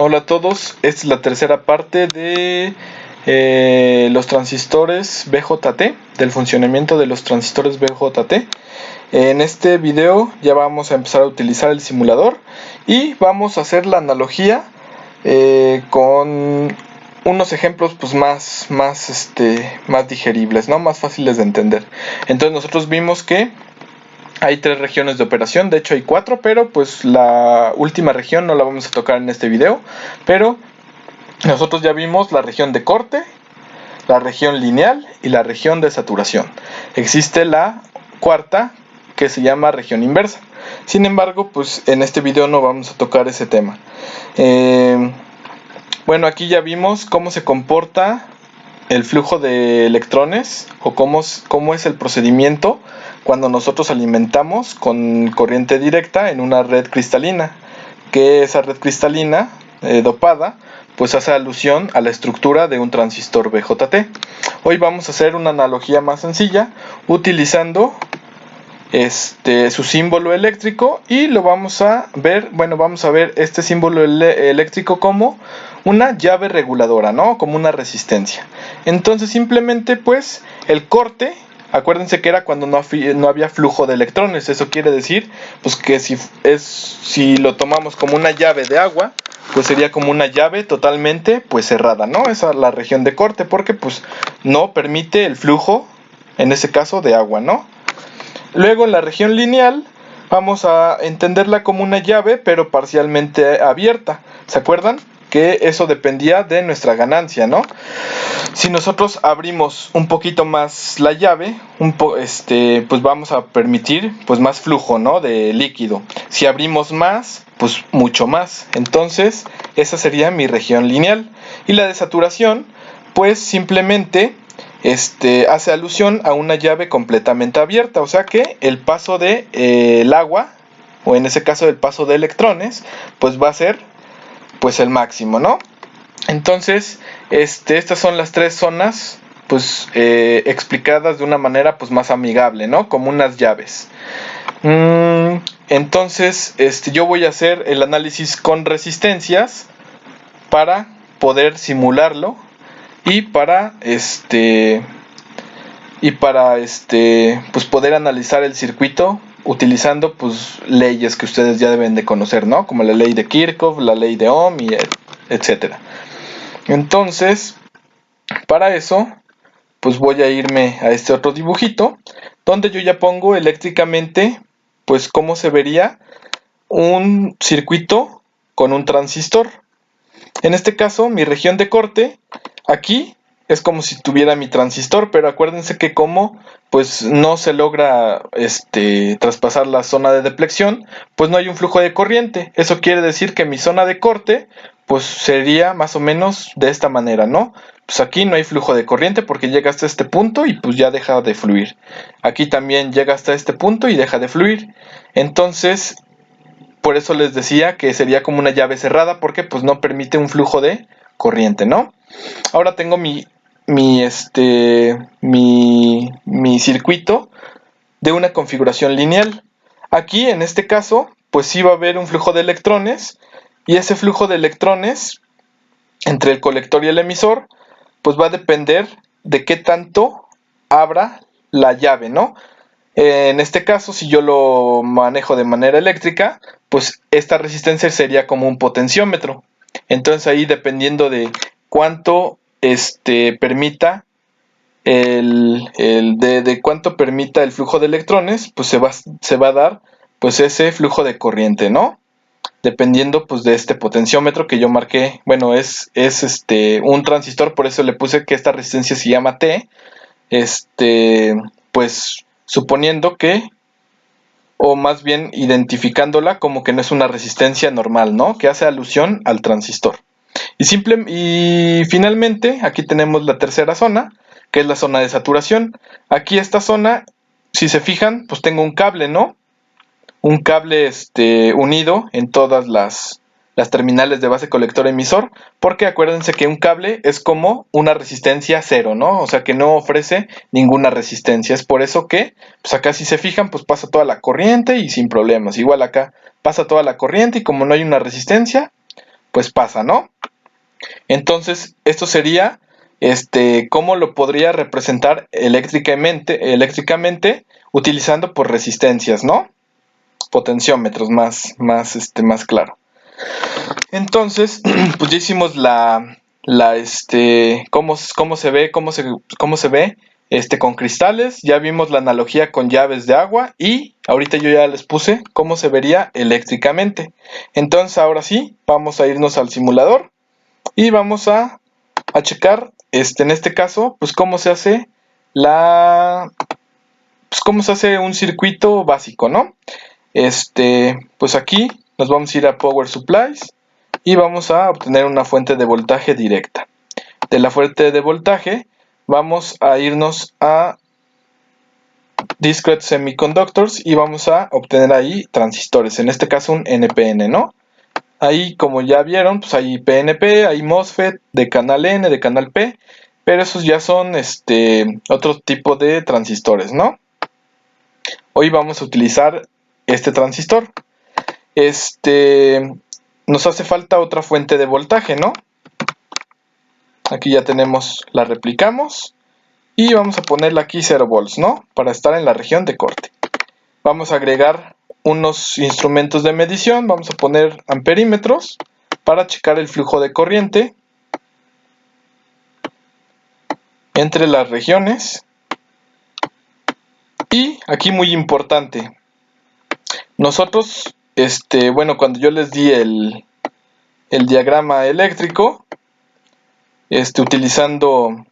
Hola a todos, esta es la tercera parte de los transistores BJT, del funcionamiento de los transistores BJT. En este video ya vamos a empezar a utilizar el simulador y vamos a hacer la analogía con unos ejemplos pues más digeribles, ¿no? Más fáciles de entender. Entonces nosotros vimos que hay 3 regiones de operación, de hecho hay 4, pero pues la última región no la vamos a tocar en este video. Pero nosotros ya vimos la región de corte, la región lineal y la región de saturación. Existe la cuarta que se llama región inversa. Sin embargo, pues en este video no vamos a tocar ese tema. Bueno, aquí ya vimos cómo se comporta el flujo de electrones o cómo es el procedimiento cuando nosotros alimentamos con corriente directa en una red cristalina, que esa red cristalina dopada pues hace alusión a la estructura de un transistor BJT. Hoy vamos a hacer una analogía más sencilla utilizando su símbolo eléctrico, y lo vamos a ver, vamos a ver este símbolo eléctrico como una llave reguladora, ¿no? Como una resistencia. Entonces simplemente pues el corte, acuérdense que era cuando no había flujo de electrones. Eso quiere decir pues que si lo tomamos como una llave de agua, pues sería como una llave totalmente pues cerrada, ¿no? Esa es la región de corte, porque pues no permite el flujo, en ese caso, de agua, ¿no? Luego en la región lineal vamos a entenderla como una llave pero parcialmente abierta. ¿Se acuerdan? Que eso dependía de nuestra ganancia, ¿no? Si nosotros abrimos un poquito más la llave, pues vamos a permitir pues más flujo, ¿no? De líquido. Si abrimos más, pues mucho más. Entonces esa sería mi región lineal. Y la de saturación, pues simplemente hace alusión a una llave completamente abierta, o sea que el paso de el agua, o en ese caso el paso de electrones, pues va a ser pues el máximo, ¿no? Entonces estas son las 3 zonas pues explicadas de una manera pues más amigable, ¿no? Como unas llaves. Entonces yo voy a hacer el análisis con resistencias para poder simularlo y para pues poder analizar el circuito utilizando pues leyes que ustedes ya deben de conocer, ¿no? Como la ley de Kirchhoff, la ley de Ohm y etcétera. Entonces, para eso pues voy a irme a este otro dibujito donde yo ya pongo eléctricamente pues cómo se vería un circuito con un transistor. En este caso, mi región de corte, aquí es como si tuviera mi transistor, pero acuérdense que como pues no se logra traspasar la zona de depleción, pues no hay un flujo de corriente. Eso quiere decir que mi zona de corte pues sería más o menos de esta manera, ¿no? Pues aquí no hay flujo de corriente porque llega hasta este punto y pues ya deja de fluir. Aquí también llega hasta este punto y deja de fluir. Entonces, por eso les decía que sería como una llave cerrada, porque pues no permite un flujo de corriente, ¿no? Ahora tengo mi circuito de una configuración lineal. Aquí en este caso pues sí va a haber un flujo de electrones, y ese flujo de electrones entre el colector y el emisor pues va a depender de qué tanto abra la llave, ¿no? En este caso, si yo lo manejo de manera eléctrica, pues esta resistencia sería como un potenciómetro. Entonces ahí, dependiendo de cuánto permita de cuánto permita el flujo de electrones, pues se va a dar pues ese flujo de corriente, ¿no? Dependiendo pues de este potenciómetro que yo marqué. Bueno, es un transistor, por eso le puse que esta resistencia se llama T. Pues suponiendo que, o más bien identificándola como que no es una resistencia normal, ¿no? Que hace alusión al transistor. Y finalmente, aquí tenemos la tercera zona, que es la zona de saturación. Aquí esta zona, si se fijan, pues tengo un cable, ¿no? Un cable unido en todas las terminales de base colector emisor, porque acuérdense que un cable es como una resistencia cero, ¿no? O sea que no ofrece ninguna resistencia. Es por eso que, pues acá si se fijan, pues pasa toda la corriente y sin problemas. Igual acá pasa toda la corriente y como no hay una resistencia, pues pasa, ¿no? Entonces, esto sería, cómo lo podría representar eléctricamente utilizando por resistencias, ¿no? Potenciómetros, más claro. Entonces, pues ya hicimos cómo se ve, con cristales, ya vimos la analogía con llaves de agua y ahorita yo ya les puse cómo se vería eléctricamente. Entonces, ahora sí, vamos a irnos al simulador y vamos a checar, en este caso, pues cómo se hace cómo se hace un circuito básico, ¿no? Pues aquí nos vamos a ir a Power Supplies y vamos a obtener una fuente de voltaje directa. De la fuente de voltaje vamos a irnos a Discrete Semiconductors y vamos a obtener ahí transistores, en este caso un NPN, ¿no? Ahí, como ya vieron, pues hay PNP, hay MOSFET de canal N, de canal P, pero esos ya son otro tipo de transistores, ¿no? Hoy vamos a utilizar este transistor. Nos hace falta otra fuente de voltaje, ¿no? Aquí ya tenemos, la replicamos y vamos a ponerla aquí 0 volts, ¿no? Para estar en la región de corte. Vamos a agregar unos instrumentos de medición, vamos a poner amperímetros para checar el flujo de corriente entre las regiones. Y aquí muy importante, nosotros, bueno, cuando yo les di el diagrama eléctrico, utilizando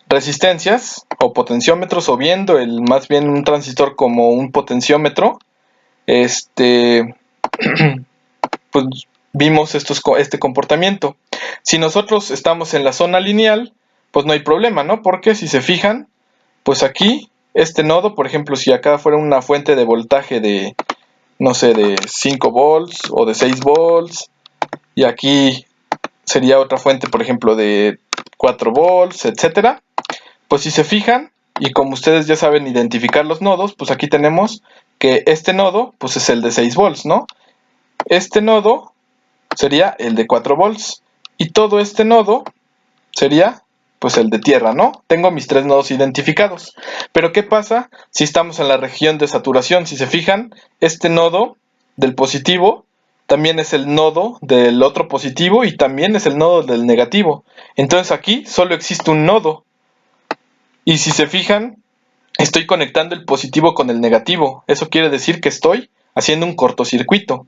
resistencias o potenciómetros, o viendo más bien un transistor como un potenciómetro, pues vimos este comportamiento. Si nosotros estamos en la zona lineal, pues no hay problema, ¿no? Porque si se fijan, pues aquí, este nodo, por ejemplo, si acá fuera una fuente de voltaje de, no sé, de 5 volts o de 6 volts, y aquí sería otra fuente, por ejemplo, de 4 volts, etcétera. Pues si se fijan, y como ustedes ya saben identificar los nodos, pues aquí tenemos que este nodo, pues es el de 6 volts, ¿no? Este nodo sería el de 4 volts, y todo este nodo sería pues el de tierra, ¿no? Tengo mis tres nodos identificados. Pero ¿qué pasa si estamos en la región de saturación? Si se fijan, este nodo del positivo también es el nodo del otro positivo y también es el nodo del negativo. Entonces aquí solo existe un nodo. Y si se fijan, estoy conectando el positivo con el negativo. Eso quiere decir que estoy haciendo un cortocircuito.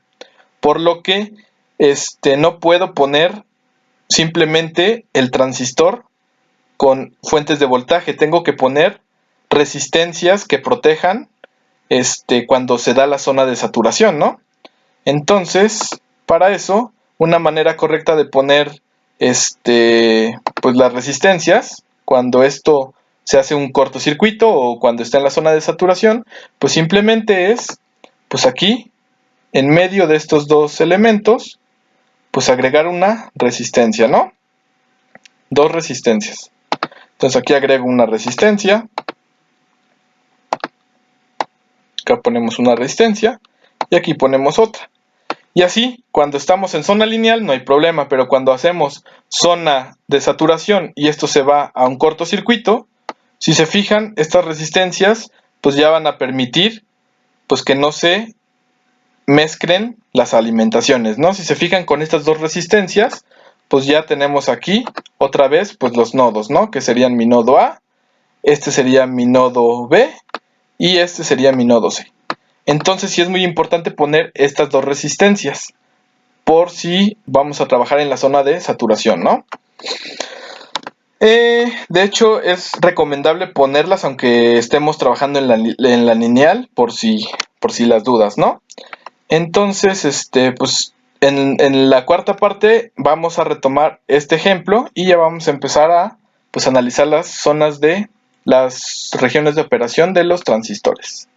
Por lo que no puedo poner simplemente el transistor con fuentes de voltaje. Tengo que poner resistencias que protejan cuando se da la zona de saturación, ¿no? Entonces, para eso, una manera correcta de poner pues las resistencias, cuando esto se hace un cortocircuito o cuando está en la zona de saturación, pues simplemente es, pues aquí, en medio de estos dos elementos, pues agregar una resistencia, ¿no? Dos resistencias. Entonces aquí agrego una resistencia. Acá ponemos una resistencia. Y aquí ponemos otra. Y así, cuando estamos en zona lineal no hay problema, pero cuando hacemos zona de saturación y esto se va a un cortocircuito, si se fijan, estas resistencias pues ya van a permitir pues que no se mezclen las alimentaciones, ¿no? Si se fijan con estas dos resistencias, pues ya tenemos aquí otra vez pues los nodos, ¿no? Que serían mi nodo A, este sería mi nodo B y este sería mi nodo C. Entonces sí es muy importante poner estas dos resistencias por si vamos a trabajar en la zona de saturación, ¿no? De hecho es recomendable ponerlas aunque estemos trabajando en la lineal por si las dudas, ¿no? Entonces, pues en la cuarta parte vamos a retomar este ejemplo y ya vamos a empezar a pues analizar las zonas de las regiones de operación de los transistores.